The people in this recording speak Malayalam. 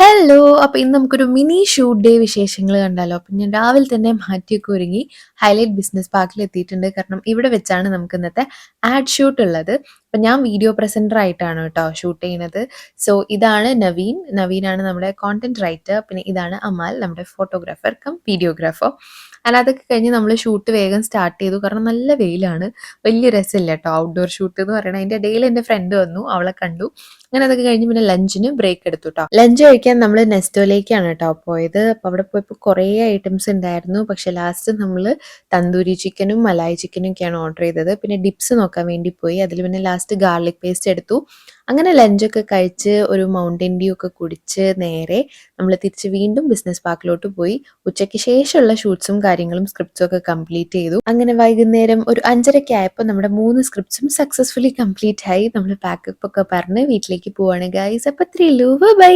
ഹലോ! അപ്പൊ ഇന്ന് നമുക്കൊരു മിനി ഷൂട്ട് ഡേ വിശേഷങ്ങൾ കണ്ടാലോ? അപ്പൊ ഞാൻ രാവിലെ തന്നെ മാറ്റിയൊക്കെ ഒരുങ്ങി ഹൈലൈറ്റ് ബിസിനസ് പാർക്കിൽ എത്തിയിട്ടുണ്ട്. കാരണം ഇവിടെ വെച്ചാണ് നമുക്ക് ഇന്നത്തെ ആഡ് ഷൂട്ട് ഉള്ളത്. അപ്പൊ ഞാൻ വീഡിയോ പ്രസന്റർ ആയിട്ടാണ് കേട്ടോ ഷൂട്ട് ചെയ്യുന്നത്. സോ ഇതാണ് നവീൻ. നവീനാണ് നമ്മുടെ കോണ്ടന്റ് റൈറ്റർ. പിന്നെ ഇതാണ് അമാൽ, നമ്മുടെ ഫോട്ടോഗ്രാഫർ കം വീഡിയോഗ്രാഫർ. അല്ല അതൊക്കെ കഴിഞ്ഞ് നമ്മൾ ഷൂട്ട് വേഗം സ്റ്റാർട്ട് ചെയ്തു. കാരണം നല്ല വെയിലാണ്. വലിയ രസമില്ല കേട്ടോ ഔട്ട്ഡോർ ഷൂട്ട് എന്ന് പറയുന്നത്. അതിന്റെ ഇടയിൽ എൻ്റെ ഫ്രണ്ട് വന്നു, അവളെ കണ്ടു. അങ്ങനെ അതൊക്കെ കഴിഞ്ഞ് പിന്നെ ലഞ്ചിന് ബ്രേക്ക് എടുത്തു കേട്ടോ. ലഞ്ച് കഴിക്കാൻ നമ്മൾ നെസ്റ്റോയിലേക്കാണ് കേട്ടോ പോയത്. അപ്പോൾ അവിടെ പോയപ്പോൾ കുറേ ഐറ്റംസ് ഉണ്ടായിരുന്നു. പക്ഷെ ലാസ്റ്റ് നമ്മൾ തന്തൂരി ചിക്കനും മലായി ചിക്കനും ഒക്കെയാണ് ഓർഡർ ചെയ്തത്. പിന്നെ ഡിപ്സ് നോക്കാൻ വേണ്ടി പോയി. അതിൽ പിന്നെ ലാസ്റ്റ് ഗാർലിക് പേസ്റ്റ് എടുത്തു. അങ്ങനെ ലഞ്ചൊക്കെ കഴിച്ച് ഒരു മൗണ്ടൻ ഡ്യൂ ഒക്കെ കുടിച്ച് നേരെ നമ്മൾ തിരിച്ച് വീണ്ടും ബിസിനസ് പാർക്കിലോട്ട് പോയി. ഉച്ചയ്ക്ക് ശേഷമുള്ള ഷൂട്ട്സും കാര്യങ്ങളും സ്ക്രിപ്റ്റ്സും ഒക്കെ കംപ്ലീറ്റ് ചെയ്തു. അങ്ങനെ വൈകുന്നേരം ഒരു 5:30 ആയപ്പോൾ നമ്മുടെ 3 സ്ക്രിപ്റ്റ്സും സക്സസ്ഫുള്ളി കംപ്ലീറ്റ് ആയി. നമ്മൾ പാക്കപ്പ് ഒക്കെ പറഞ്ഞ് വീട്ടിലേക്ക് പോവാണ് ഗൈസ്. അപ്പോൾ 3 ബൈ.